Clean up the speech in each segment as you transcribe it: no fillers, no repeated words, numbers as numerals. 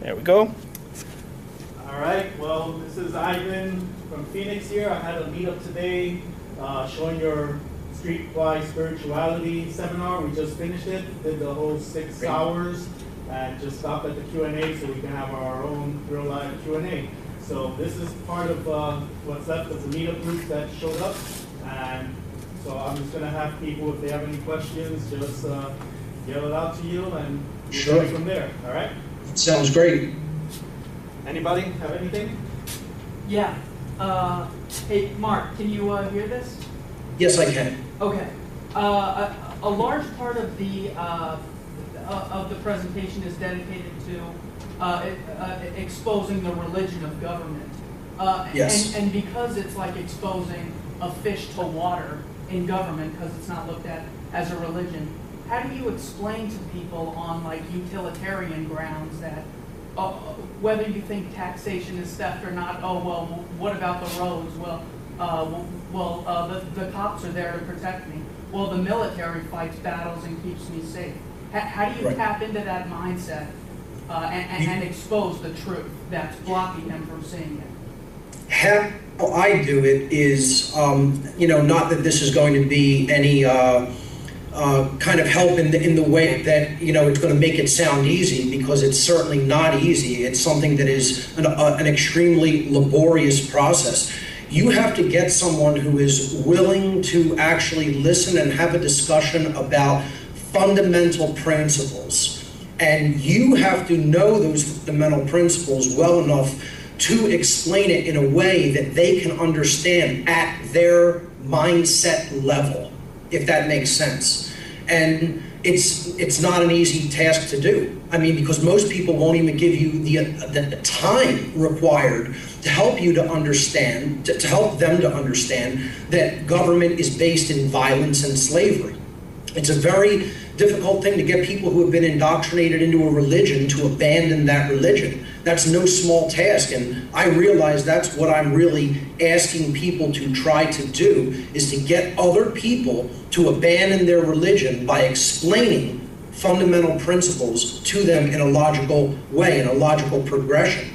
There we go. All right, well, this is Ivan from Phoenix here. I had a meetup today showing your Streetwise Spirituality seminar. We just finished it, did the whole 6 hours, and just stopped at the Q&A so we can have our own real live Q&A. So this is part of what's left of the meetup group that showed up. And so I'm just going to have people, if they have any questions, just yell it out to you, and we'll go from there. All right? Sounds great. Anybody have anything? Yeah. Hey, Mark, can you hear this? Yes, I can. Okay. A large part of the presentation is dedicated to exposing the religion of government. Yes. And because it's like exposing a fish to water in government, because it's not looked at as a religion, how do you explain to people on like utilitarian grounds that whether you think taxation is theft or not, oh well, what about the roads? The cops are there to protect me. Well, the military fights battles and keeps me safe. How do you tap into that mindset and expose the truth that's blocking them from seeing it? How I do it is, not that this is going to be any kind of help in the way that, it's going to make it sound easy, because it's certainly not easy. It's something that is an extremely laborious process. You have to get someone who is willing to actually listen and have a discussion about fundamental principles. And you have to know those fundamental principles well enough to explain it in a way that they can understand at their mindset level, if that makes sense. And it's not an easy task to do. I mean, because most people won't even give you the time required to help you to understand, to help them to understand that government is based in violence and slavery. It's a very difficult thing to get people who have been indoctrinated into a religion to abandon that religion. That's no small task, and I realize that's what I'm really asking people to try to do, is to get other people to abandon their religion by explaining fundamental principles to them in a logical way, in a logical progression.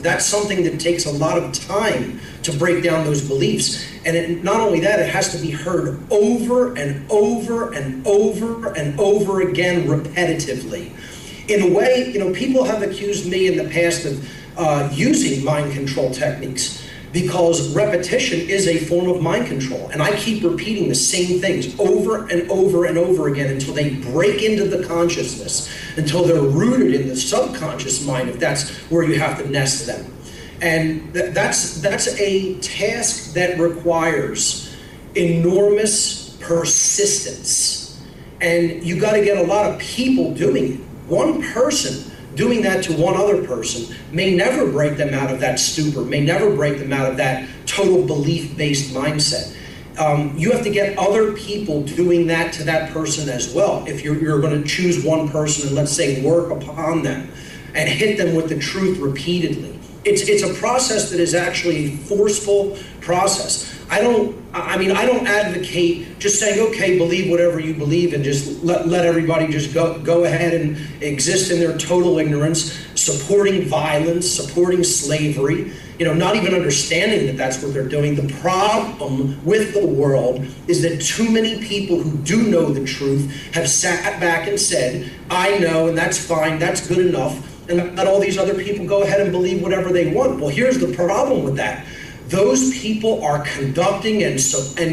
That's something that takes a lot of time to break down those beliefs. And not only that, it has to be heard over and over and over and over again repetitively. In a way, people have accused me in the past of using mind control techniques, because repetition is a form of mind control. And I keep repeating the same things over and over and over again until they break into the consciousness, until they're rooted in the subconscious mind, if that's where you have to nest them. And that's a task that requires enormous persistence. And you got to get a lot of people doing it. One person doing that to one other person may never break them out of that stupor, may never break them out of that total belief-based mindset. You have to get other people doing that to that person as well. If you're going to choose one person and, let's say, work upon them and hit them with the truth repeatedly. It's a process that is actually a forceful process. I don't advocate just saying, okay, believe whatever you believe and just let everybody just go ahead and exist in their total ignorance, supporting violence, supporting slavery, not even understanding that that's what they're doing. The problem with the world is that too many people who do know the truth have sat back and said, I know, and that's fine, that's good enough, and let all these other people go ahead and believe whatever they want. Well, here's the problem with that. Those people are conducting and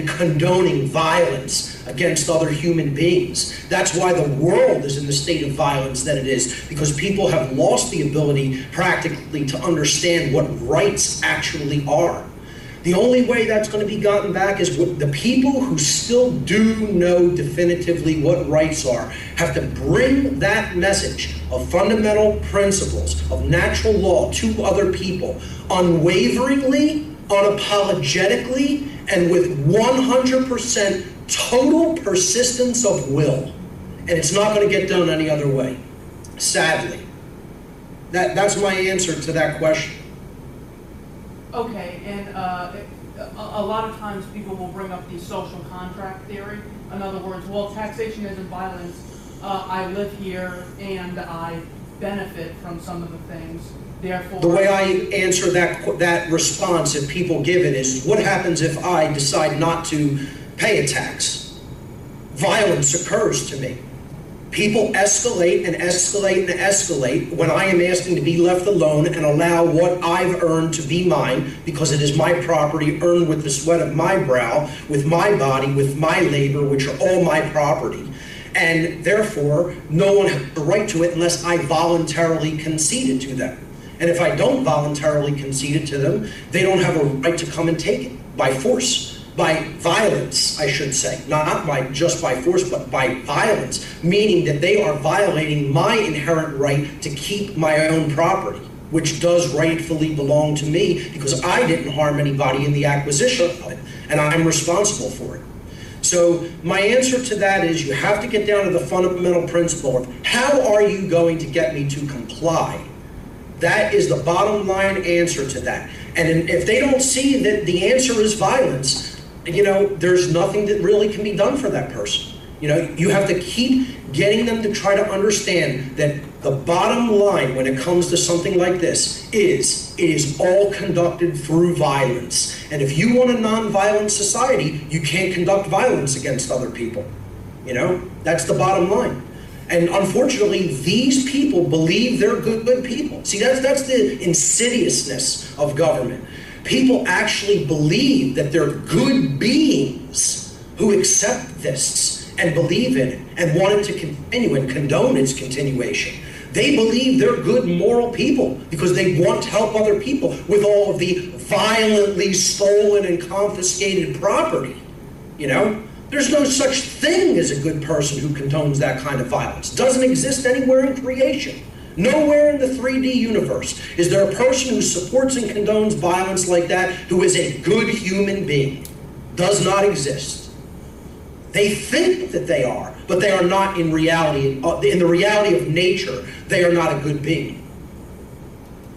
condoning violence against other human beings. That's why the world is in the state of violence that it is, because people have lost the ability practically to understand what rights actually are. The only way that's going to be gotten back is with the people who still do know definitively what rights are, have to bring that message of fundamental principles of natural law to other people unwaveringly, unapologetically, and with 100% total persistence of will. And it's not going to get done any other way, sadly. That's my answer to that question. Okay, and a lot of times people will bring up the social contract theory. In other words, well, taxation isn't violence. I live here and I benefit from some of the things. Therefore, the way I answer that response, if people give it, is what happens if I decide not to pay a tax? Violence occurs to me. People escalate and escalate and escalate when I am asking to be left alone and allow what I've earned to be mine, because it is my property, earned with the sweat of my brow, with my body, with my labor, which are all my property. And therefore, no one has the right to it unless I voluntarily concede it to them. And if I don't voluntarily concede it to them, they don't have a right to come and take it by force. By violence, I should say, not just by force, but by violence, meaning that they are violating my inherent right to keep my own property, which does rightfully belong to me because I didn't harm anybody in the acquisition of it, and I'm responsible for it. So my answer to that is you have to get down to the fundamental principle of how are you going to get me to comply? That is the bottom line answer to that. And if they don't see that the answer is violence, there's nothing that really can be done for that person. You have to keep getting them to try to understand that the bottom line when it comes to something like this is it is all conducted through violence. And if you want a non-violent society, you can't conduct violence against other people. That's the bottom line. And unfortunately, these people believe they're good people. See, that's the insidiousness of government. People actually believe that they're good beings who accept this and believe in it and want it to continue and condone its continuation. They believe they're good moral people because they want to help other people with all of the violently stolen and confiscated property. There's no such thing as a good person who condones that kind of violence. It doesn't exist anywhere in creation. Nowhere in the 3D universe is there a person who supports and condones violence like that who is a good human being. Does not exist. They think that they are, but they are not in reality. In the reality of nature, they are not a good being.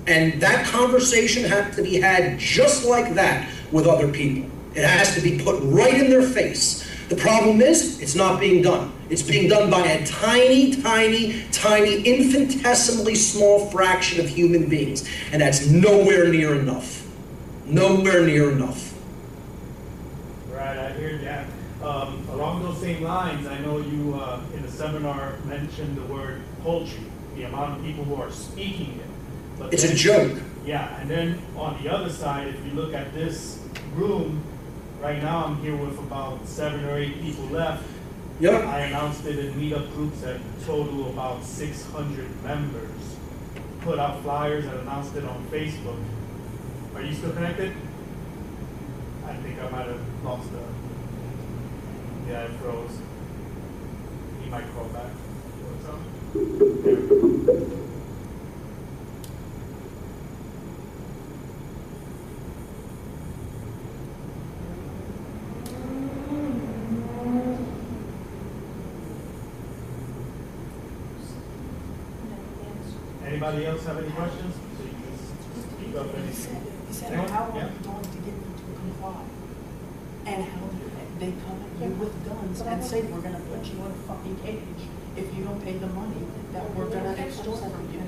And that conversation has to be had just like that with other people. It has to be put right in their face. The problem is, it's not being done. It's being done by a tiny, tiny, tiny, infinitesimally small fraction of human beings. And that's nowhere near enough. Nowhere near enough. Right, I hear that. Along those same lines, I know you in the seminar mentioned the word poultry, the amount of people who are speaking it. But it's a joke. Yeah, and then on the other side, if you look at this room, right now I'm here with about 7 or 8 people left. Yep. I announced it in meetup groups that total about 600 members. Put out flyers and announced it on Facebook. Are you still connected? I think I might have lost the... Yeah, it froze. He might call back. What's up? There we go. Anybody else have any questions? So you just speak up anything. He said, how are you going to get them to comply? And how do they come at you with guns and say, we're going to put you in a fucking cage if you don't pay the money that we're going to extort from you?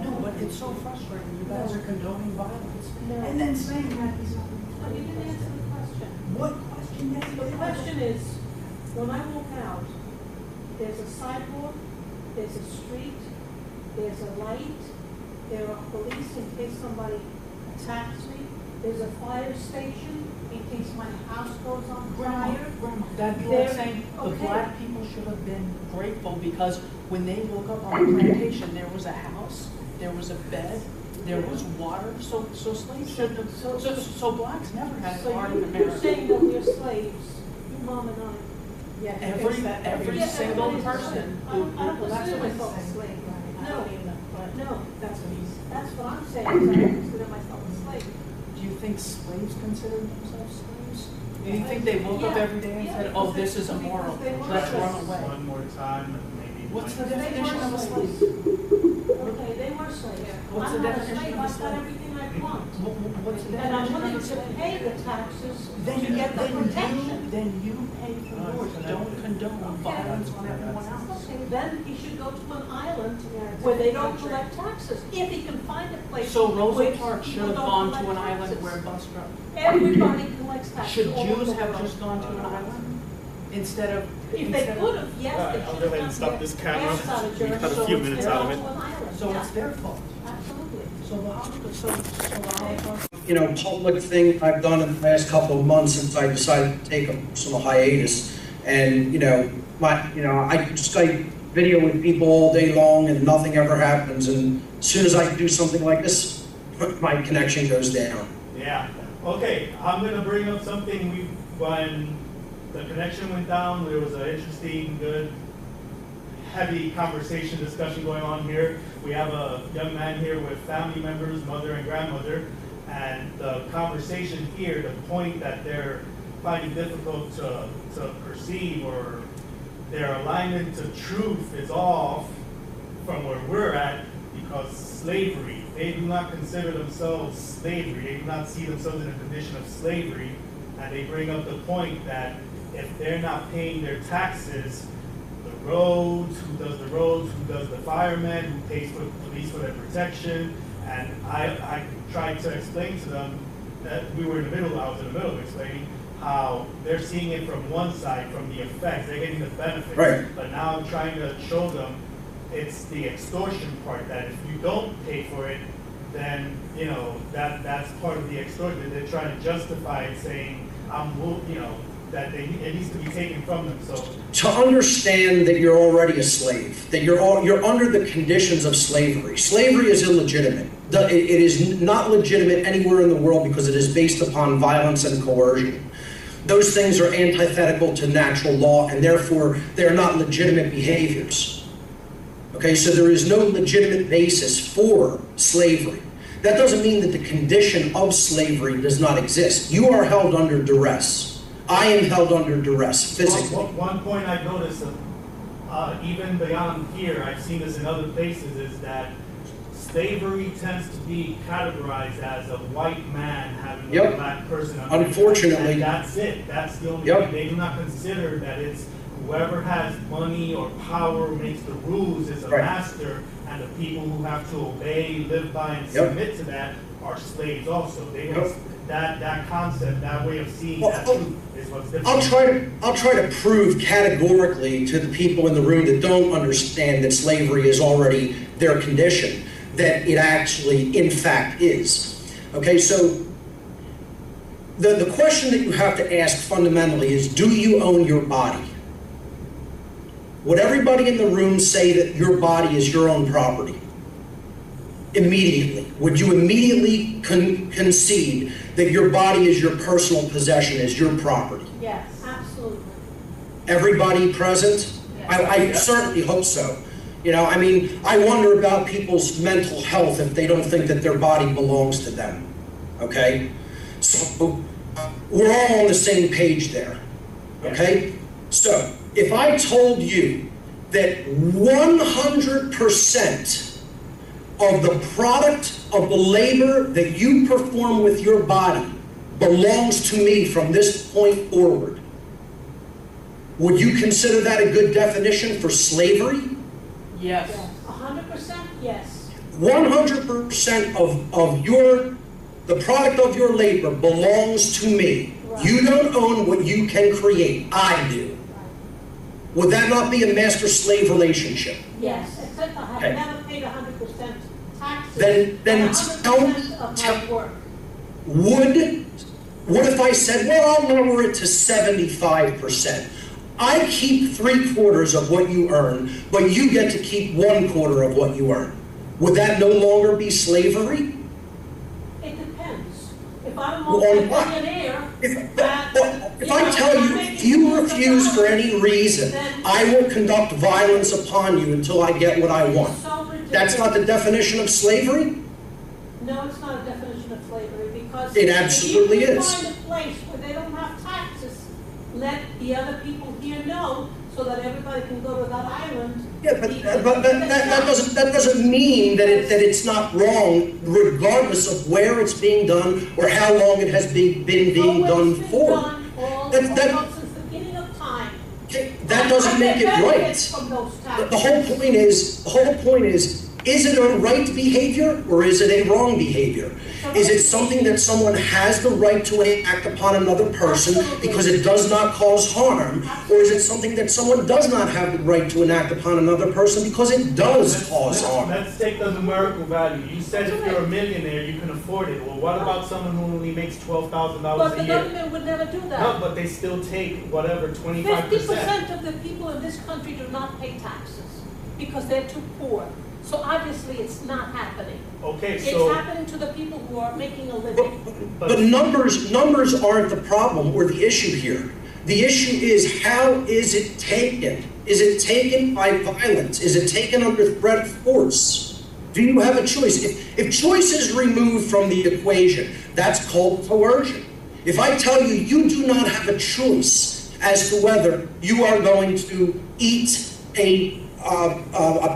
No, but it's so frustrating. You guys are condoning violence. And then saying that he's not. No, you didn't answer the question. What question? The question is, when I walk out, there's a sidewalk, there's a street, there's a light, there are police in case somebody attacks me, there's a fire station in case my house goes on fire. That'd be like saying the black people should have been grateful because when they woke up on the plantation, there was a house, there was a bed, there was water, so slaves shouldn't have, so blacks never had it hard in America. You're saying that we're slaves, you mom and I. Yeah, every single person. I don't consider myself a slave. No, that's what I'm saying, is I don't consider myself a slave. Do you think slaves consider themselves slaves? Do you think they woke up every day and said, oh, this is immoral, let's run away? One more time, maybe. What's the definition of a slave? Okay, they were slave. What's I'm the not a definition slave, of a I've got slave? everything I want. What's the And I'm definition willing of a to slave? pay the taxes Then to you get the protection. then you pay for yours. Don't condone violence on everyone else. Okay, then he should go to an island where they don't collect taxes, if he can find a place. So Rosa where Parks should people have don't gone to collect an island taxes. where bus drop. Everybody collects taxes. Should all over Jews the have world. just gone to an island instead of? If they could have, yes, Alright, they I'll should go have. ahead and stop this camera. Yes, out of We Germany. cut a So few it's minutes their out of it. own island. So Yeah. it's their fault. Absolutely. So You know, public thing I've done in the last couple of months since I decided to take a personal hiatus, and you know, I Skype video with people all day long and nothing ever happens, and as soon as I do something like this, my connection goes down. Yeah. Okay, I'm going to bring up something when the connection went down, there was an interesting, good, heavy conversation, discussion going on here. We have a young man here with family members, mother and grandmother, and the conversation here, the point that they're finding difficult to perceive, or their alignment to truth is off from where we're at, because slavery, they do not consider themselves slavery, they do not see themselves in a condition of slavery, and they bring up the point that if they're not paying their taxes, the roads, who does the roads, who does the firemen, who pays for the police for their protection, and I tried to explain to them that I was in the middle of explaining how they're seeing it from one side, from the effects, they're getting the benefits, Right. but now I'm trying to show them it's the extortion part, that if you don't pay for it, then, you know, that's part of the extortion. They're trying to justify it, saying, that it needs to be taken from them. So To understand that you're already a slave, that you're under the conditions of slavery. Slavery is illegitimate. It is not legitimate anywhere in the world because it is based upon violence and coercion. Those things are antithetical to natural law, and therefore they're not legitimate behaviors. Okay, so there is no legitimate basis for slavery. That doesn't mean that the condition of slavery does not exist. You are held under duress. I am held under duress physically. one point I noticed, even beyond here, I've seen this in other places, is that slavery tends to be categorized as a white man having Yep. a black person under him. Unfortunately. And that's it. That's the only Yep. thing. They do not consider that it's whoever has money or power, makes the rules, is a Right. master, and the people who have to obey, live by, and Yep. submit to that are slaves also. They Yep. don't, that concept, that way of seeing Well, that truth is what's different. I'll try to prove categorically to the people in the room that don't understand that slavery is already their condition, that it actually, in fact, is. Okay, so the question that you have to ask fundamentally is, do you own your body? Would everybody in the room say that your body is your own property? Immediately. Would you immediately concede that your body is your personal possession, is your property? Yes, absolutely. Everybody present? I certainly hope so. You know, I mean, I wonder about people's mental health if they don't think that their body belongs to them. Okay? So, we're all on the same page there. Okay? So, if I told you that 100% of the product of the labor that you perform with your body belongs to me from this point forward, would you consider that a good definition for slavery? Yes. Yes, 100% yes. 100% of the product of your labor belongs to me. Right. You don't own what you can create. I do. Would that not be a master-slave relationship? Yes, except I have Okay. never paid 100% taxes. Then on tell 100% of my work. What if I said, well, I'll lower it to 75%. I keep 3/4 of what you earn, but you get to keep 1/4 of what you earn. Would that no longer be slavery? It depends. If I'm a Well, on what? multi-millionaire, If I tell you, if you refuse for any reason, I will conduct violence upon you until I get what I want. That's not the definition of slavery? No, it's not a definition of slavery, because It absolutely if you is. find a place where they don't have taxes, let the other people here know, so that everybody can go to that island. Yeah, but that doesn't mean that it's not wrong, regardless of where it's being done or how long it has been being done for. Since the beginning of time. That doesn't make it right. The whole point is it a right behavior or is it a wrong behavior? Is it something that someone has the right to act upon another person because it does not cause harm? Or is it something that someone does not have the right to enact upon another person because it does cause harm? Let's take the numerical value. You said if you're a millionaire, you can afford it. Well, what about someone who only makes $12,000 But a the year? government would never do that. No, but they still take whatever, 25%. 50% of the people in this country do not pay taxes because they're too poor. So obviously it's not happening. Okay, so... It's happening to the people who are making a living. But numbers aren't the problem or the issue here. The issue is, how is it taken? Is it taken by violence? Is it taken under threat of force? Do you have a choice? If choice is removed from the equation, that's called coercion. If I tell you you do not have a choice as to whether you are going to eat a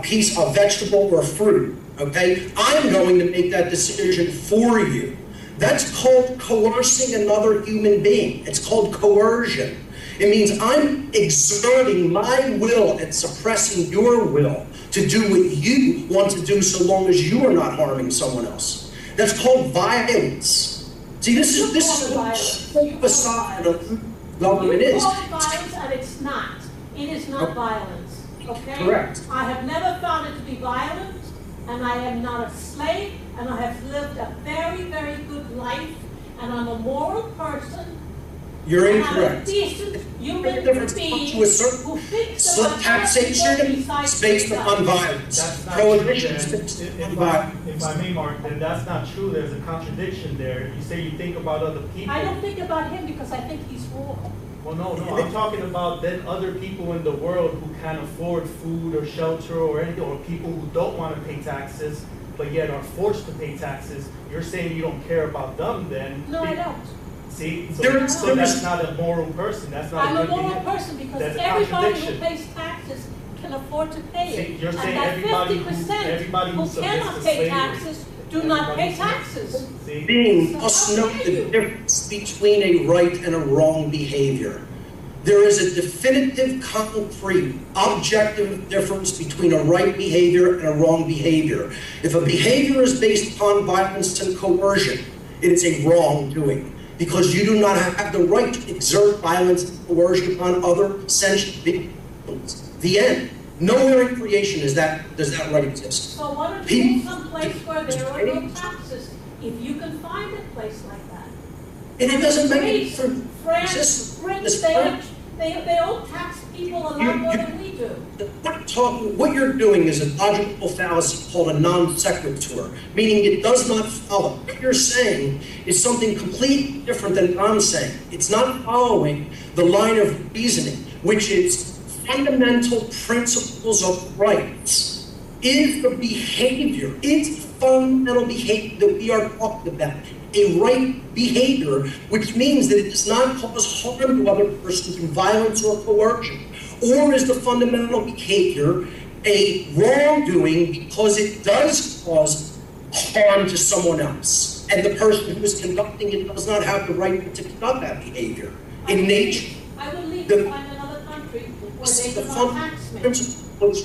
piece of vegetable or fruit, okay? I'm going to make that decision for you. That's called coercing another human being. It's called coercion. It means I'm exerting my will and suppressing your will to do what you want to do so long as you are not harming someone else. That's called violence. See, this is what facade of government is. You call it violence and it's not. It is not violence. Okay? Correct. I have never found it to be violent, and I am not a slave, and I have lived a very, very good life, and I'm a moral person. You're and I'm a incorrect. decent human being To a certain who thinks about taxation is based upon violence. That's not Prohibition true, is then. based upon violence. If I may, Mark, then that's not true. There's a contradiction there. You say you think about other people. I don't think about him because I think he's wrong. Well, no, I'm talking about then other people in the world who can't afford food or shelter or anything, or people who don't want to pay taxes, but yet are forced to pay taxes. You're saying you don't care about them then? No, I don't. See, so that's not a moral person. That's not I'm a a good moral behavior. person because That's a everybody who contradiction. pays taxes can afford to pay See, it. you're saying And everybody that 50% everybody who who submits cannot to pay slavery. taxes do not pay Everybody taxes. See? Being must know the difference between a right and a wrong behavior. There is a definitive, concrete, objective difference between a right behavior and a wrong behavior. If a behavior is based upon violence and coercion, it is a wrongdoing, because you do not have the right to exert violence and coercion upon other sentient beings. The end. Nowhere in creation does that right exist. So why don't you go someplace where there are no taxes, if you can find a place like that? And it doesn't make any France, Brits, they all tax people a lot more than we do. What you're doing is a logical fallacy called a non sequitur, meaning it does not follow. What you're saying is something completely different than what I'm saying. It's not following the line of reasoning, which is fundamental principles of rights. Is the behavior, is fundamental behavior that we are talking about a right behavior, which means that it does not cause harm to other persons through violence or coercion? Or is the fundamental behavior a wrongdoing because it does cause harm to someone else, and the person who is conducting it does not have the right to conduct that behavior in nature? I will leave to find another country where they do not tax me.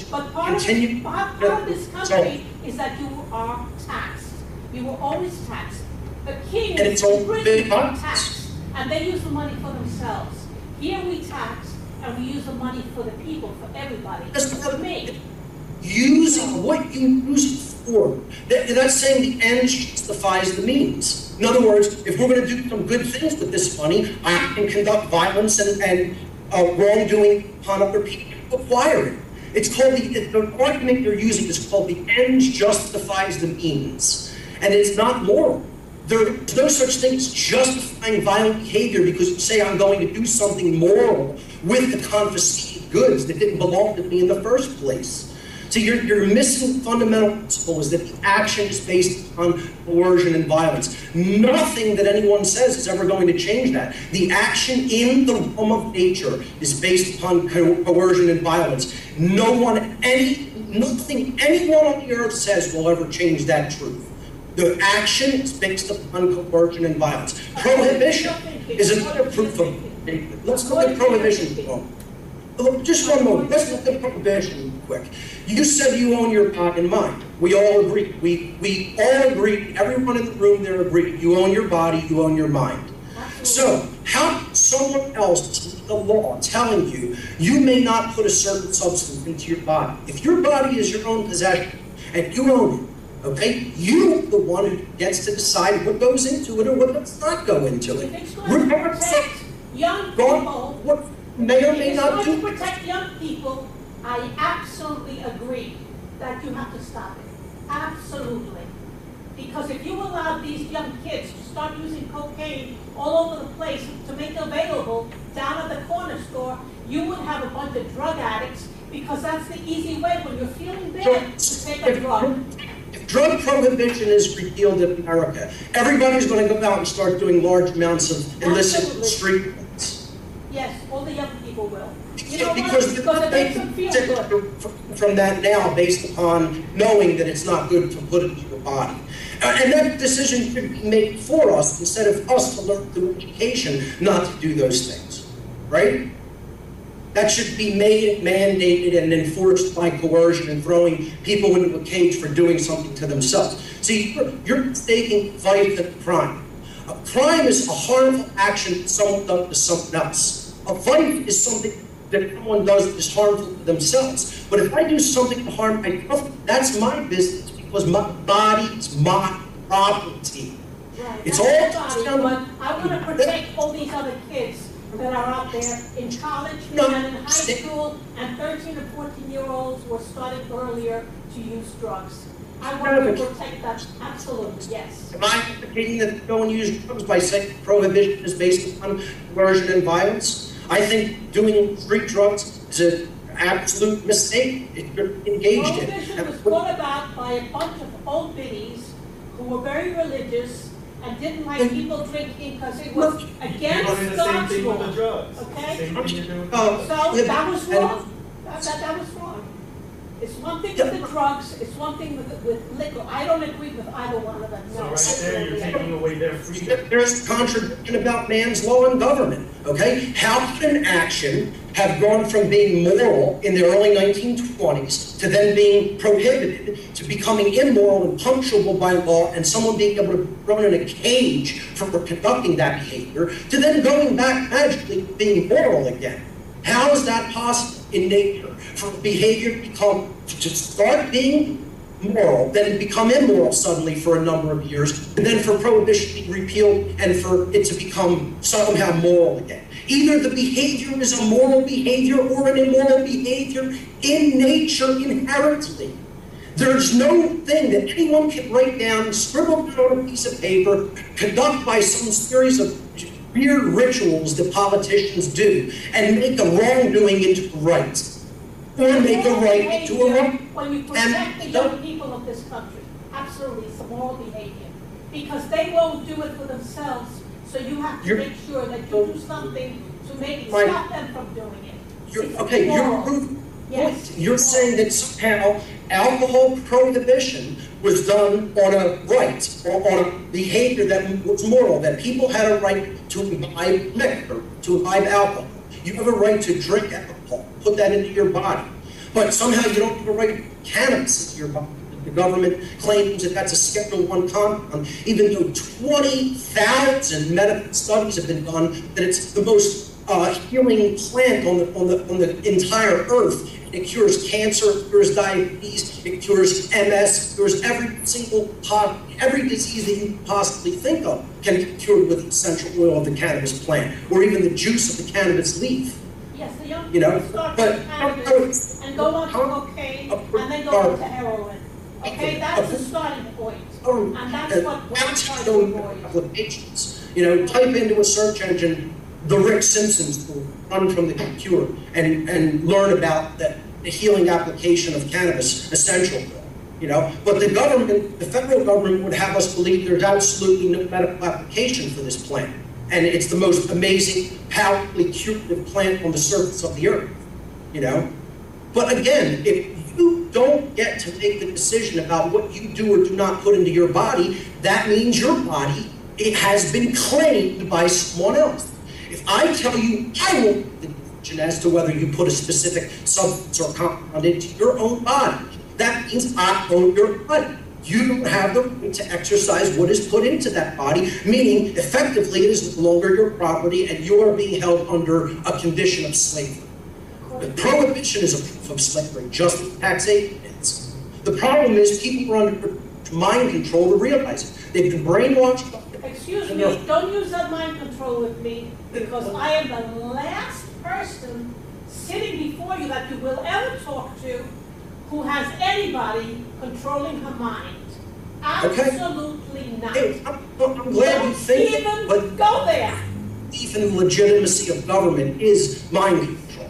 But part of this country is that you are taxed. You were always taxed. The kings in Britain are taxed, and they use the money for themselves. Here we tax, and we use the money for the people, for everybody, for me. Using what you use it for. That's saying the end justifies the means. In other words, if we're going to do some good things with this money, I can conduct violence and wrongdoing upon other people to acquire it. It's called the argument you're using is called the end justifies the means, and it's not moral. There's no such thing as justifying violent behavior because you say I'm going to do something moral with the confiscated goods that didn't belong to me in the first place. So you're missing fundamental principle is that the action is based on coercion and violence. Nothing that anyone says is ever going to change that. The action in the realm of nature is based upon coercion and violence. Nothing anyone on the earth says will ever change that truth. The action is based upon coercion and violence. Prohibition is another proof of it. Let's look at prohibition for a moment. Look, just one moment. Let's look at prohibition quick. You said you own your body and mind. We all agree. We all agree. Everyone in the room there agreed. You own your body. You own your mind. So how can someone else, the law, telling you you may not put a certain substance into your body? If your body is your own possession and you own it, okay, you're the one who gets to decide what goes into it or what does not go into it. If it's going to protect young people, what may or may not if it's going do. to protect young people, I absolutely agree that you have to stop it. Absolutely. Because if you allow these young kids to start using cocaine all over the place to make it available down at the corner store, you would have a bunch of drug addicts because that's the easy way when you're feeling bad to take a drug. If drug prohibition is repealed in America, everybody's going to go out and start doing large amounts of illicit street drugs. Yes, all the young people will. You know Because it makes them feel good. from that now based upon knowing that it's not good to put it into your body. And that decision should be made for us instead of us to learn through education not to do those things, right? That should be made, mandated, and enforced by coercion and throwing people into a cage for doing something to themselves. See, you're mistaking vice and crime. A crime is a harmful action that someone does to someone else. A vice is something that someone does that is harmful to themselves. But if I do something to harm myself, that's my business because my body is my property. Right. It's That's all everybody, but I want to protect all these other kids that are out there in college and in high school, and 13 and 14-year-olds were starting earlier to use drugs. I want to protect that, absolutely, yes. Am I advocating that no one use drugs by saying prohibition is based upon coercion and violence? I think doing street drugs is an absolute mistake if you're engaged in. Prohibition was brought about by a bunch of old biddies who were very religious and didn't like people drinking because it was against God's law. Okay? So that was wrong. That was wrong. It's one thing with the drugs, it's one thing with liquor. I don't agree with either one of them. No, so right there, you're taking away their freedom. There's a contradiction about man's law and government, okay? How can an action have gone from being moral in the early 1920s to then being prohibited to becoming immoral and punishable by law and someone being able to be thrown in a cage for conducting that behavior to then going back magically to being moral again? How is that possible in nature for behavior to start being moral, then become immoral suddenly for a number of years, and then for prohibition to be repealed and for it to become somehow moral again? Either the behavior is a moral behavior or an immoral behavior in nature inherently. There's no thing that anyone can write down, scribble down on a piece of paper, conduct by some series of weird rituals that politicians do, and make a wrongdoing into a right. Or make a right into a wrong. When you protect the young people of this country, absolutely, it's a moral behavior. Because they won't do it for themselves, so you have to make sure that you do something to maybe stop them from doing it. Yes. You're saying that somehow alcohol prohibition was done on a right, or on a behavior that was moral, that people had a right to imbibe liquor, to imbibe alcohol. You have a right to drink alcohol, put that into your body. But somehow you don't have a right to put cannabis into your body. The government claims that that's a Schedule I compound, even though 20,000 medical studies have been done that it's the most healing plant on the entire earth. It cures cancer, it cures diabetes, it cures MS, it cures every disease that you can possibly think of can be cured with the essential oil of the cannabis plant, or even the juice of the cannabis leaf. Yes, the young people start with cannabis and go on to cocaine and then go on to heroin. Okay, that's the starting point. And that's what we're trying to avoid. Applications. Type into a search engine the Rick Simpsons will run from the computer and learn about that the healing application of cannabis essential oil, you know? But the government, the federal government would have us believe there's absolutely no medical application for this plant. And it's the most amazing, powerfully curative plant on the surface of the earth, you know? But again, if you don't get to make the decision about what you do or do not put into your body, that means your body, it has been claimed by someone else. If I tell you I won't make the decision as to whether you put a specific substance or compound into your own body, that means I own your body. You don't have the right to exercise what is put into that body, meaning effectively it is no longer your property and you are being held under a condition of slavery. The prohibition is a proof of slavery, just as taxation is. The problem is people are under mind control to realize it. They've been brainwashed. Excuse me, don't use that mind control with me, because I am the last person sitting before you that you will ever talk to who has anybody controlling her mind. Absolutely not. Hey, I'm glad you think it, but go there. Even the legitimacy of government is mind control.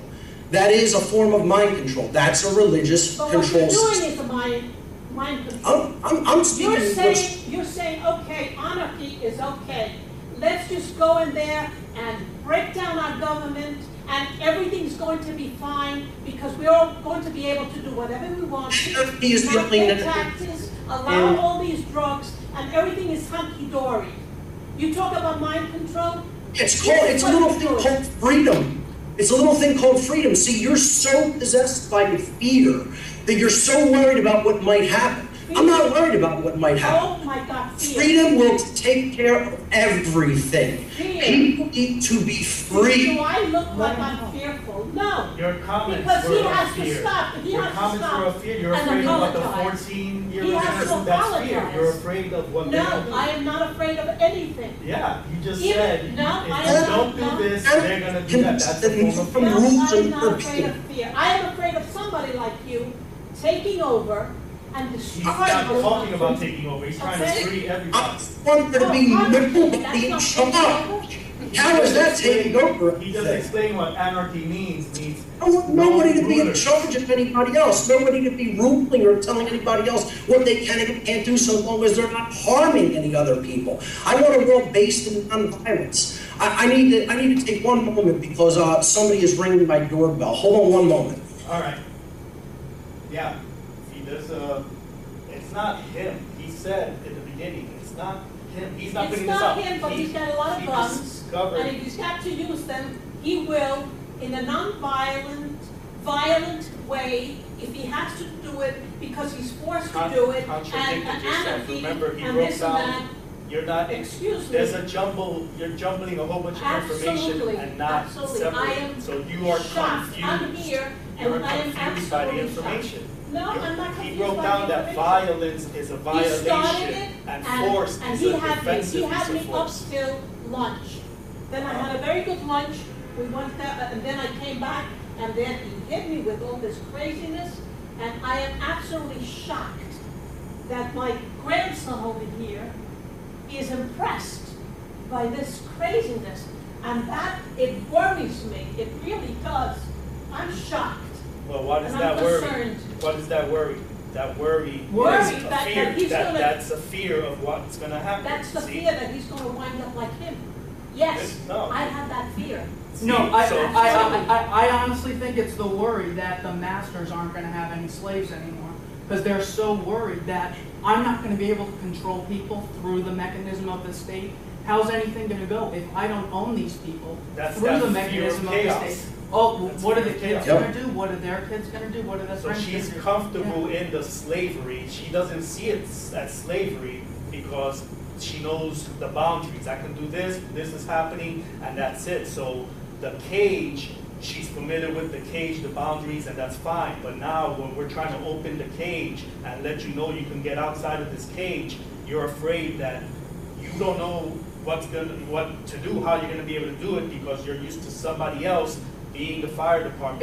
That is a form of mind control. That's a religious But control what you're system. doing is a mind control. I'm speaking. You're saying, okay, anarchy is okay. Let's just go in there and break down our government, and everything's going to be fine because we're all going to be able to do whatever we want. Anarchy is the Not only pay taxes, allow all these drugs, and everything is hunky-dory. You talk about mind control? It's a little thing called freedom. It's a little thing called freedom. See, you're so possessed by fear that you're so worried about what might happen. I'm not worried about what might happen. Oh my God, fear. Freedom will take care of everything. Fear. People need to be free. Do I look like I'm fearful? No. Your comments Because were he has of to fear. stop. He Your has to comments stop were of fear. You're and afraid of what the apologize. 14-year-old He has to person, that's fear. apologize. You're afraid of what they're No, going to do. I am not afraid of anything. Yeah, you just Even- said, no, if I you am don't not- do this, no. they're going to do that. That's a form of From fear. No, rules I'm and not afraid of forbidden. fear. I am afraid of somebody like you taking over and He's destroying not our talking about country. taking over. He's trying Okay. to free I everybody. want there to be Oh, nobody that's in not charge. taking over? How is that taking over? He just explained what anarchy means. Means I want nobody to be in rulers. charge of anybody else. Nobody to be ruling or telling anybody else what they can and can't do so long as they're not harming any other people. I want a world based in nonviolence. I need to take one moment because somebody is ringing my doorbell. Hold on one moment. All right. Yeah. See, it's not him. He said in the beginning, it's not him. He's not It's putting this not up. him, but he's got a lot of he guns, discovered- and if he's got to use them, he will, in a non-violent, violent way, if he has to do it because he's forced to do it, and Contradicted yourself. anarchy, Remember, he and wrote this and that. down. You're not. Excuse me. There's a jumble. You're jumbling a whole bunch of information Absolutely, and not absolutely. separating. I am So you are shocked. confused. I'm here, You're and I am confused by the absolutely information. shocked. No, I'm not confused He wrote by down the that information. violence is a He started violation it, and force and is he a had defensive me use of up force. till lunch. Then I had a very good lunch. We went there, and then I came back, and then he hit me with all this craziness, and I am absolutely shocked that my grandson over here is impressed by this craziness, and that it worries me. It really does. I'm shocked. Well, what is And that I'm worry? concerned. What is that worry? That worry Worry is a that fear. he's gonna- That's a fear of what's going to happen. That's the See? fear that he's going to wind up like him. Yes, No. I have that fear. No, So- I honestly think it's the worry that the masters aren't going to have any slaves anymore, because they're so worried that I'm not going to be able to control people through the mechanism of the state. How's anything going to go if I don't own these people That's through that the fear mechanism of of the chaos. state? Oh, That's what are the fear of kids chaos. going to do? What are their kids going to do? What are their So friends going she's to do? comfortable in the slavery. She doesn't see it as slavery because she knows the boundaries. I can do this is happening, and that's it. So the cage, she's familiar with the cage, the boundaries, and that's fine. But now when we're trying to open the cage and let you know you can get outside of this cage, you're afraid that you don't know what to do, how you're going to be able to do it because you're used to somebody else being the fire department,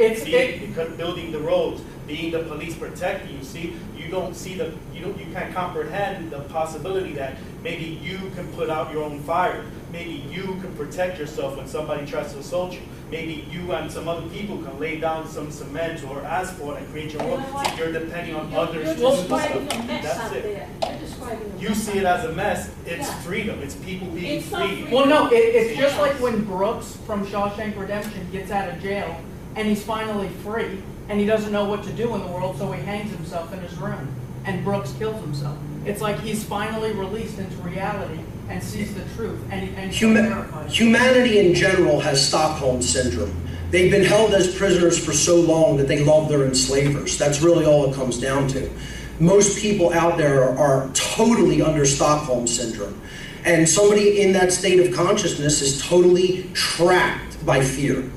building the roads, being the police protecting you. See, you don't see you can't comprehend the possibility that maybe you can put out your own fire. Maybe you can protect yourself when somebody tries to assault you. Maybe you and some other people can lay down some cement or asphalt and create your own. So you're depending on others to do You're the describing stuff. a mess That's out it. there. You're describing a You mess see out it there. as a mess. It's Yeah. freedom. It's people being It's not free. freedom. Well, no, it's just like when Brooks from Shawshank Redemption gets out of jail and he's finally free and he doesn't know what to do in the world, so he hangs himself in his room and Brooks kills himself. It's like he's finally released into reality and sees the truth and he's terrified. Humanity in general has Stockholm Syndrome. They've been held as prisoners for so long that they love their enslavers. That's really all it comes down to. Most people out there are totally under Stockholm Syndrome. And somebody in that state of consciousness is totally trapped by fear.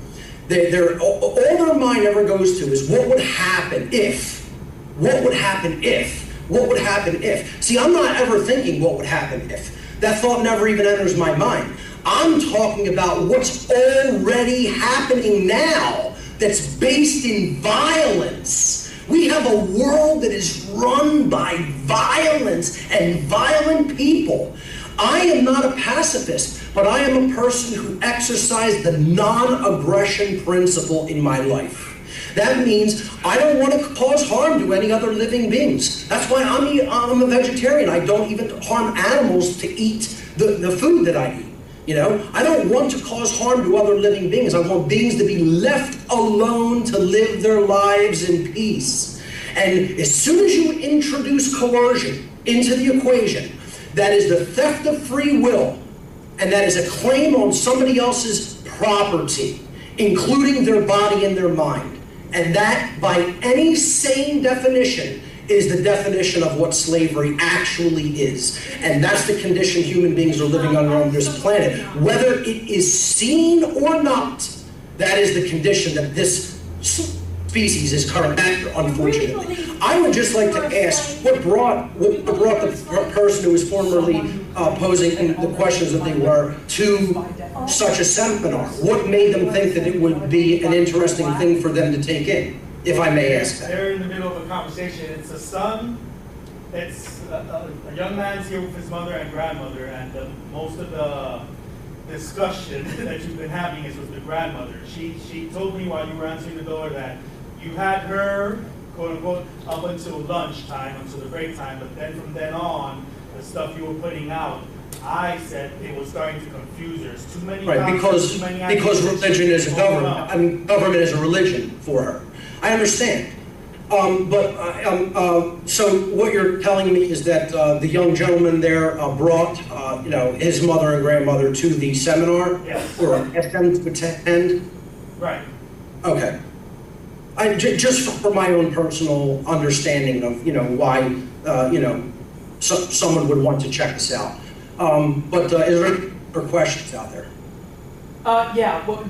All their mind ever goes to is, what would happen if? What would happen if? What would happen if? See, I'm not ever thinking what would happen if. That thought never even enters my mind. I'm talking about what's already happening now that's based in violence. We have a world that is run by violence and violent people. I am not a pacifist, but I am a person who exercised the non-aggression principle in my life. That means I don't want to cause harm to any other living beings. That's why I'm a vegetarian. I don't even harm animals to eat the food that I eat. You know, I don't want to cause harm to other living beings. I want beings to be left alone to live their lives in peace. And as soon as you introduce coercion into the equation, that is the theft of free will, and that is a claim on somebody else's property, including their body and their mind. And that, by any sane definition, is the definition of what slavery actually is. And that's the condition human beings are living under on this planet. Whether it is seen or not, that is the condition that this species is currently under, unfortunately. I would just like to ask, what brought the person who was formerly posing the questions that they were to such a seminar? What made them think that it would be an interesting thing for them to take in, if I may ask that? They're in the middle of a conversation. It's a son, it's a young man's here with his mother and grandmother, and most of the discussion that you've been having is with the grandmother. She told me while you were answering the door that you had her, quote unquote, up until lunchtime, until the break time, but then from then on, the stuff you were putting out, I said it was starting to confuse her. It's too many right, because religion is a government. I mean, government is a religion for her. I understand. So what you're telling me is that the young gentleman there brought, his mother and grandmother to the seminar, yes, or asked them to attend. Right. Okay. Just for my own personal understanding of, why, someone would want to check this out. But is there questions out there? Yeah, well,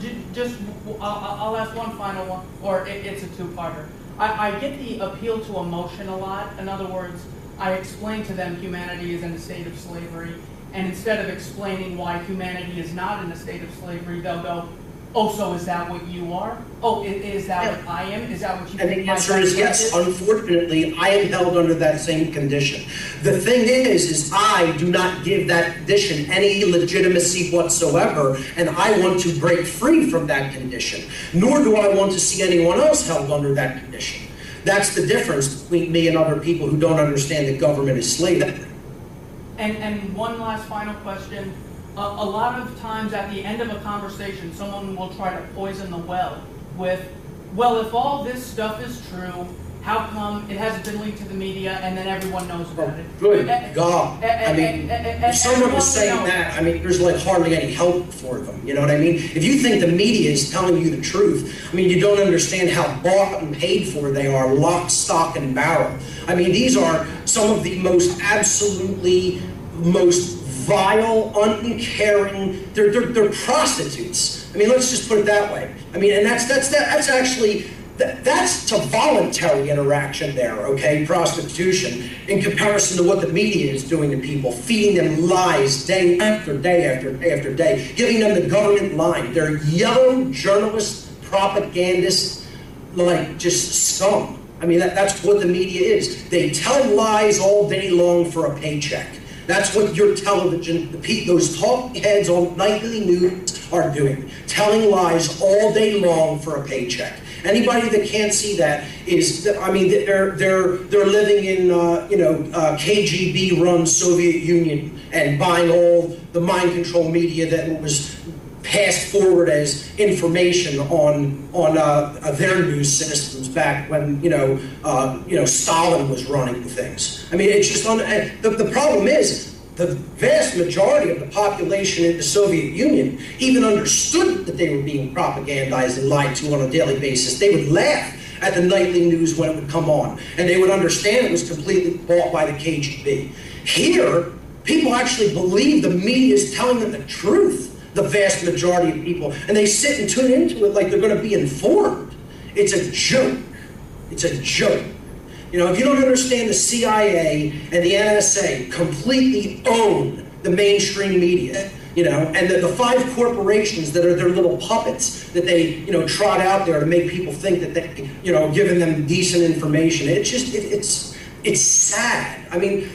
I'll ask one final one, or it's a two-parter. I get the appeal to emotion a lot. In other words, I explain to them humanity is in a state of slavery, and instead of explaining why humanity is not in a state of slavery, they'll go, oh, so is that what you are? Oh, is that what I am? Is that what you think? And the answer is yes. Unfortunately, I am held under that same condition. The thing is I do not give that condition any legitimacy whatsoever, and I want to break free from that condition. Nor do I want to see anyone else held under that condition. That's the difference between me and other people who don't understand that government is slavery. And one last final question. A lot of times at the end of a conversation, someone will try to poison the well with, well, if all this stuff is true, how come it hasn't been leaked to the media and then everyone knows about it? Good God. I mean, if someone was saying that, I mean, there's like hardly any help for them. You know what I mean? If you think the media is telling you the truth, I mean, you don't understand how bought and paid for they are, lock, stock, and barrel. I mean, these are some of the most most vile, uncaring, they're prostitutes. I mean, let's just put it that way. I mean, and that's actually, that's to voluntary interaction there, okay, prostitution, in comparison to what the media is doing to people, feeding them lies day after day after day after day, giving them the government line. They're yellow journalists, propagandists, like just scum. I mean, that's what the media is. They tell lies all day long for a paycheck. That's what your television, those talking heads on nightly news are doing. Telling lies all day long for a paycheck. Anybody that can't see that is, I mean, they're living in, KGB-run Soviet Union and buying all the mind control media that was passed forward as information on their news systems back when Stalin was running things. I mean, it's just the problem is the vast majority of the population in the Soviet Union even understood that they were being propagandized and lied to on a daily basis. They would laugh at the nightly news when it would come on, and they would understand it was completely bought by the KGB. Here, people actually believe the media is telling them the truth. The vast majority of people, and they sit and tune into it like they're going to be informed. It's a joke. It's a joke. You know, if you don't understand, the CIA and the NSA completely own the mainstream media, you know, and the 5 corporations that are their little puppets that they, trot out there to make people think that they, giving them decent information. It's just, it's sad. I mean,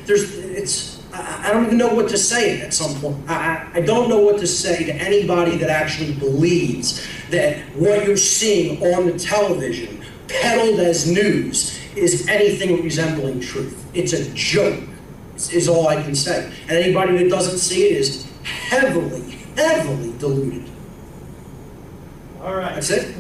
I don't even know what to say at some point. I don't know what to say to anybody that actually believes that what you're seeing on the television, peddled as news, is anything resembling truth. It's a joke, is all I can say. And anybody that doesn't see it is heavily, heavily deluded. All right. That's it.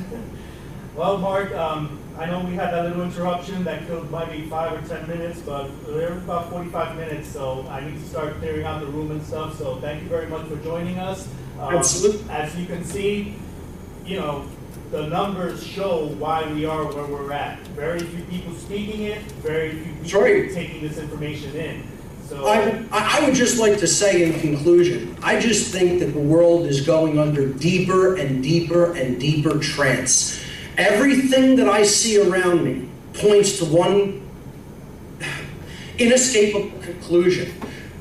Well, Mark, I know we had that little interruption that killed maybe 5 or 10 minutes, but we're about 45 minutes, so I need to start clearing out the room and stuff. So thank you very much for joining us. Absolutely. As you can see, the numbers show why we are where we're at. Very few people speaking it, very few people taking this information in. So I would just like to say in conclusion, I just think that the world is going under deeper and deeper and deeper trance. Everything that I see around me points to one inescapable conclusion.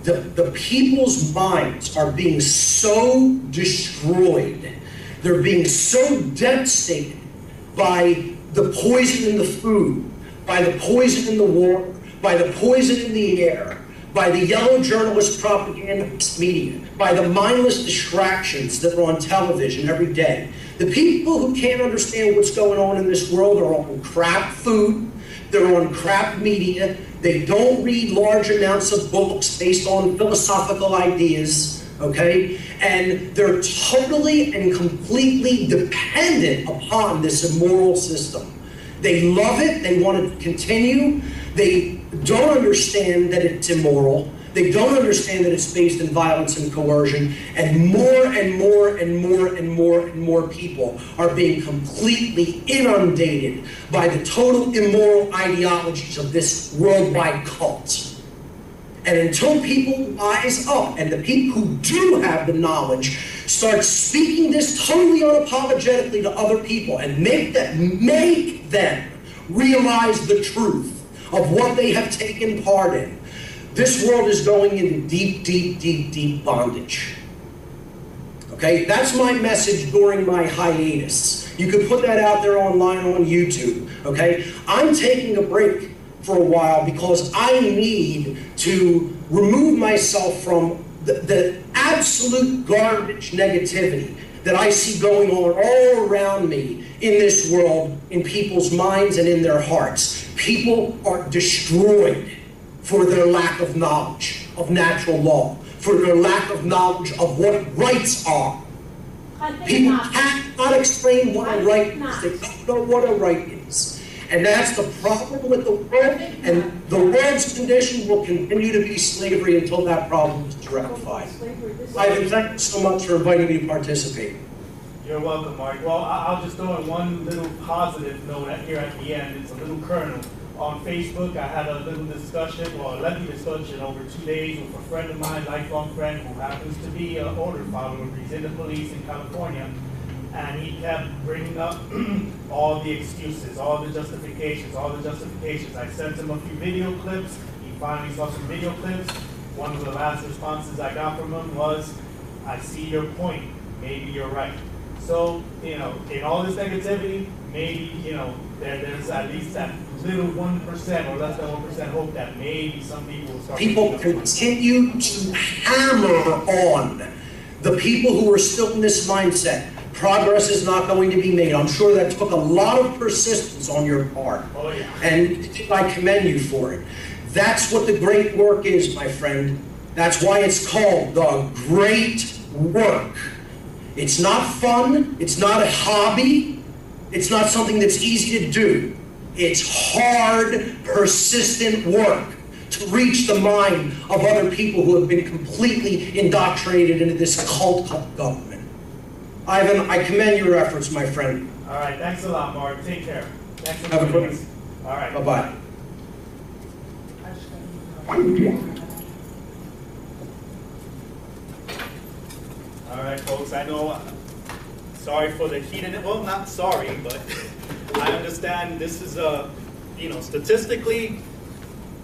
The people's minds are being so destroyed. They're being so devastated by the poison in the food, by the poison in the water, by the poison in the air, by the yellow journalist propagandist media, by the mindless distractions that are on television every day. The people who can't understand what's going on in this world are on crap food, they're on crap media, they don't read large amounts of books based on philosophical ideas, okay? And they're totally and completely dependent upon this immoral system. They love it, they want it to continue, they don't understand that it's immoral, they don't understand that it's based in violence and coercion, and more and more and more and more and more people are being completely inundated by the total immoral ideologies of this worldwide cult. And until people wise up, and the people who do have the knowledge start speaking this totally unapologetically to other people and make them realize the truth of what they have taken part in, this world is going into deep, deep, deep, deep bondage. Okay, that's my message during my hiatus. You can put that out there online on YouTube, okay? I'm taking a break for a while because I need to remove myself from the absolute garbage negativity that I see going on all around me in this world, in people's minds and in their hearts. People are destroyed for their lack of knowledge of natural law, for their lack of knowledge of what rights are. People cannot explain what a right is. They don't know what a right is. And that's the problem with the world, and the world's condition will continue to be slavery until that problem is rectified. Ivan, thank you so much for inviting me to participate. You're welcome, Mark. Well, I'll just throw in one little positive note here at the end. It's a little kernel. On Facebook, I had a little discussion, well, a lengthy discussion over 2 days with a friend of mine, lifelong friend, who happens to be an order follower. He's in the police in California. And he kept bringing up all the excuses, all the justifications. I sent him a few video clips. He finally saw some video clips. One of the last responses I got from him was, I see your point. Maybe you're right. So, you know, in all this negativity, maybe, you know, there's at least that little 1% or less than 1% hope that maybe some people will start. People continue to hammer on the people who are still in this mindset. Progress is not going to be made. I'm sure that took a lot of persistence on your part. Oh, yeah. And I commend you for it. That's what the great work is, my friend. That's why it's called the great work. It's not fun. It's not a hobby. It's not something that's easy to do. It's hard, persistent work to reach the mind of other people who have been completely indoctrinated into this cult of government. Ivan, I commend your efforts, my friend. All right, thanks a lot, Mark. Take care. Thanks for Have a joining good us. All right. Bye-bye. All right, folks, I know, sorry for the heated, well, not sorry, but I understand this is you know, statistically,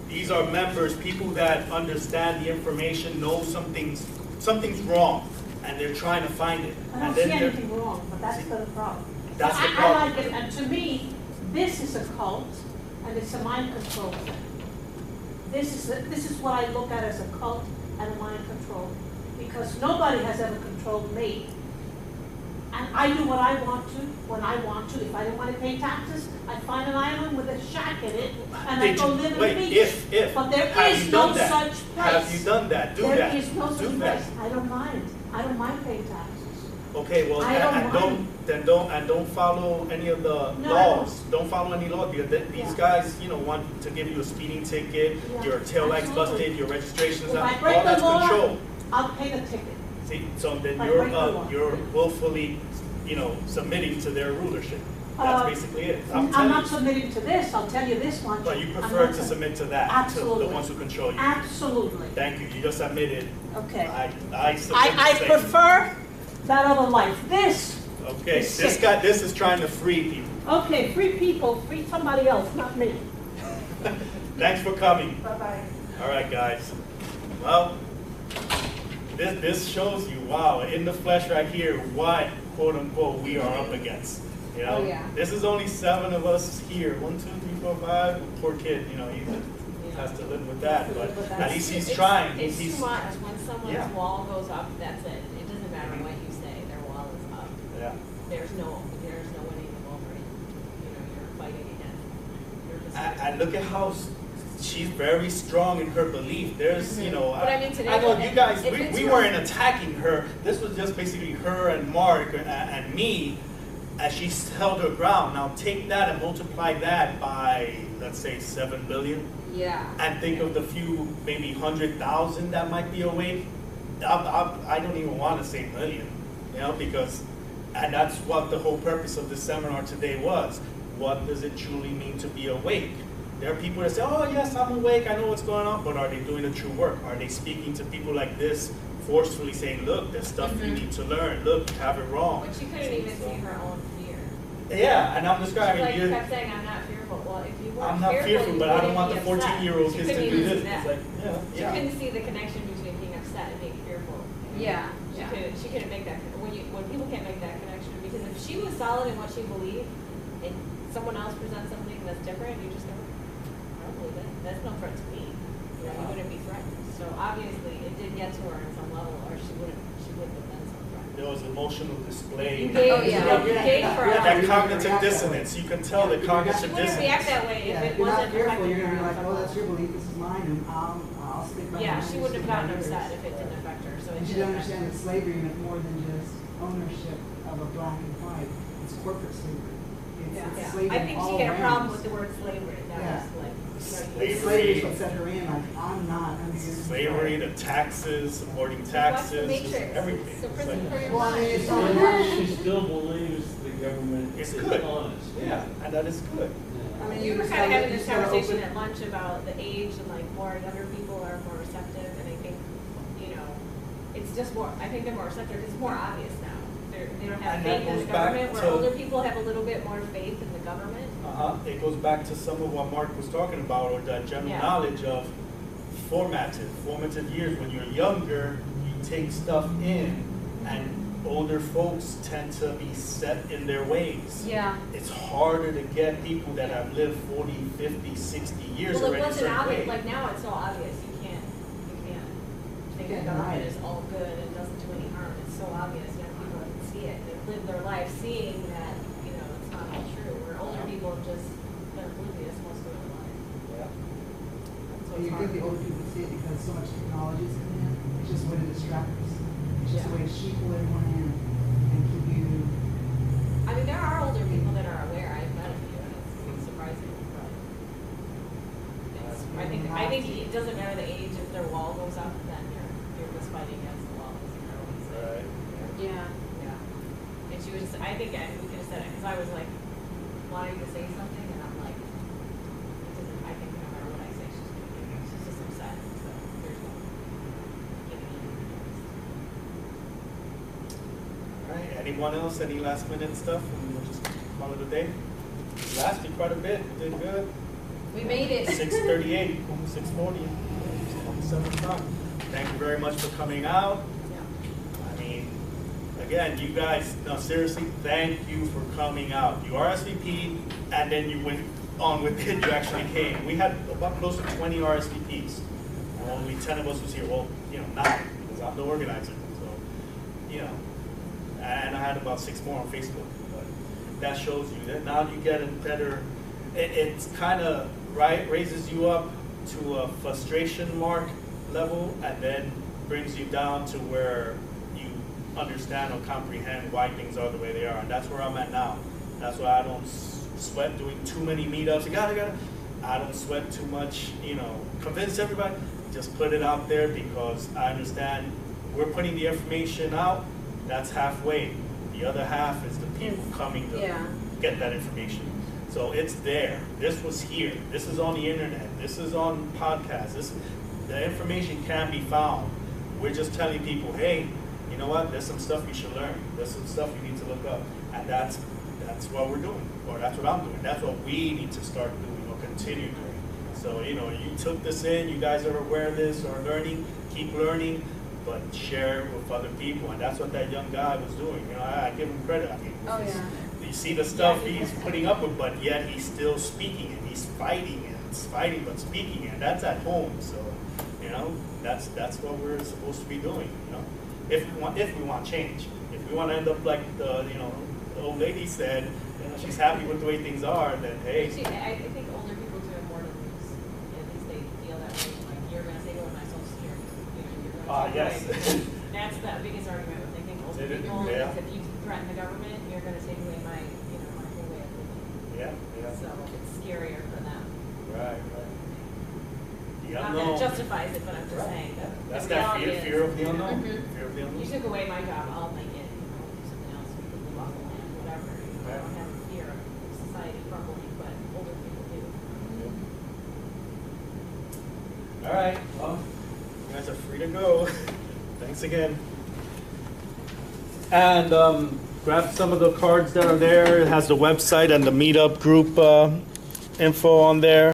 these are members, people that understand the information, know something's wrong, and they're trying to find it. I don't see anything wrong, but that's the problem. That's the I problem. like it, and to me, this is a cult, and it's a mind control thing. This is what I look at as a cult and a mind control, because nobody has ever controlled me. And I do what I want to, when I want to. If I don't want to pay taxes, I find an island with a shack in it, and I go live in the beach. But there is no such place. Have you done that? Do that. There is no such Do place. that. I don't mind. I don't mind paying taxes. Okay, well, don't follow any of the laws. Don't follow any laws, because these guys, you know, want to give you a speeding ticket, your tail lights busted, your registration's If not, I break all the that's law, control. I'll pay the ticket. See, so then I break the law. you're willfully, you know, submitting to their rulership. That's basically it. I'm telling not you. submitting to this, I'll tell you this much. But you I'm prefer not to submit to that, Absolutely. to the ones who control you. Absolutely. Thank you. You just admitted. Okay. I submit I to saying- prefer that other life. This. Okay, is this sick. this is trying to free people. Okay, free people, free somebody else, not me. Thanks for coming. Bye-bye. All right, guys. Well, this shows you, wow, in the flesh right here, what, quote unquote, we are up against. You know, Oh, yeah. This is only 7 of us here. 1, 2, 3, 4, 5. Poor kid, you know, he has to live with that. But at least he's trying. It's He's too much. When someone's Yeah. wall goes up, that's it. It doesn't matter what you say. Their wall is up. yeah. There's no winning them over. You know, you're fighting against. You're just. And look at how she's very strong in her belief. There's, you know, But I mean, today, I know you guys, if it's we your- weren't attacking her. This was just basically her and Mark and me, as she held her ground. Now take that and multiply that by, let's say, 7 billion. Yeah. And think of the few, maybe 100,000 that might be awake. I don't even want to say million, you know, because, and that's what the whole purpose of this seminar today was. What does it truly mean to be awake? There are people that say, oh yes, I'm awake, I know what's going on, but are they doing the true work? Are they speaking to people like this, forcefully saying, look, there's stuff you need to learn, look, you have it wrong. But she couldn't even see her own fear. Yeah, and I'm describing Like you you. kept saying, I'm not fearful. Well, if you weren't I'm not fearful, you but I don't wouldn't want the be upset. 14-year-old She kids to couldn't do even this. see that. It's like, She yeah. couldn't see the connection between being upset and being fearful. Yeah. She couldn't make that. When people can't make that connection, because if she was solid in what she believed, and someone else presents something that's different, you just go, I don't believe it. That's no threat to me. You know, you wouldn't be threatened. So obviously, it did get to her on some level, or she wouldn't have been some threat. There was emotional display. You gave, Oh, yeah. you gave her That a. cognitive dissonance. You can tell the She cognitive wouldn't react dissonance. that way if Yeah, it if you're not wasn't careful, affecting you're her. gonna be on like, some oh, level. that's your belief, this is mine, and I'll stick by Yeah, mine, she you wouldn't stick have by gotten yours. upset if it didn't affect her, so it You did should affect understand her. that slavery is more than just ownership of a black and white, it's corporate slavery. It's Yeah. slavery I think all she had a problem around. with the word slavery, that Yeah. was like, Slavery. Slavery is what set her in, like, I'm not under your Slavery, the taxes, supporting Watch the taxes, Matrix. everything. It's a It's prison like- for your Well, I mean, mind. it's not hard. She still believes the government It's is good. honest. Yeah, and that is good. I mean, We were just kind of gotta- having you this just gotta conversation open- at lunch about the age and like more younger people are more receptive, and I think, you know, it's just more, I think they're more receptive because it's more obvious now. They don't have And that faith in the goes back government, where to- older people have a little bit more faith in the government. It goes back to some of what Mark was talking about, or that general Yeah. knowledge of formative years. When you're younger, you take stuff in, and older folks tend to be set in their ways. Yeah. It's harder to get people that have lived 40, 50, 60 years Well, it already a wasn't certain obvious, way. like now it's so obvious, you can't think Yeah, the government right. is all good and doesn't do any harm. It's so obvious, young people can see it. They've lived their life seeing that, it's not all true. Where older people have just been oblivious most of their life. Yeah. So And it's you hard. think the older people see it because so much technology is coming in, it's just a way to distract us. It's just a way to sheeple everyone in and keep you. I mean, there are older people that are aware. I've met a few, and it's surprising, but I think it doesn't matter the age. If their wall goes up, then you're just fighting against the wall. Right. Yeah. Yeah. And she was just, I think we could have said it because I was like wanting to say something, and I'm like, I think no matter what I say, she's just upset. So there's no giving in. All right, anyone else, any last minute stuff, and we'll just call it a day? Lasted quite a bit, did good. We made it. 6:38, almost 6:40, 27 time. Thank you very much for coming out. Yeah. I mean, again, you guys, no, seriously, thank you for coming out. You RSVP'd, and then you went on with it, you actually came. We had about close to 20 RSVPs. Only 10 of us was here, well, 9, because I'm the organizer, so, and I had about 6 more on Facebook, but that shows you that now you get a better, it's kind of, raises you up to a frustration mark level, and then brings you down to where you understand or comprehend why things are the way they are, and that's where I'm at now. That's why I don't sweat doing too many meetups. I don't sweat too much, convince everybody. Just put it out there because I understand we're putting the information out. That's halfway. The other half is the people coming to get that information. So it's there. This was here. This is on the internet. This is on podcasts. The information can be found. We're just telling people, hey, you know what? There's some stuff you should learn. There's some stuff you need to look up. And that's what we're doing, or that's what I'm doing. That's what we need to start doing or continue doing. So, you took this in. You guys are aware of this or learning. Keep learning, but share it with other people. And that's what that young guy was doing. I give him credit. I mean, you see the stuff he's putting up with, but yet he's still speaking and he's fighting but speaking, and that's at home. So, that's what we're supposed to be doing. If we want change, if we want to end up like the old lady said, she's happy with the way things are, then hey. Actually, I think older people do have more to lose. At least they feel that way. Like you're going to take away my social security. You're going to Yes. That's the biggest argument with thinking older It is, people. yeah. Is if you threaten the government, you're going to take away my whole way of living. Yeah. So it's scarier for them. Right. The Not that unknown. it justifies it, but I'm just saying that That's the that reality fear is, of the unknown. Mhm. Fear of the unknown. You took away my job, I'll make it. Do something else. We could live off the land, whatever. I don't have a fear of society crumbling, but older people do. All right. Well, you guys are free to go. Thanks again. And grab some of the cards that are there. It has the website and the meetup group info on there.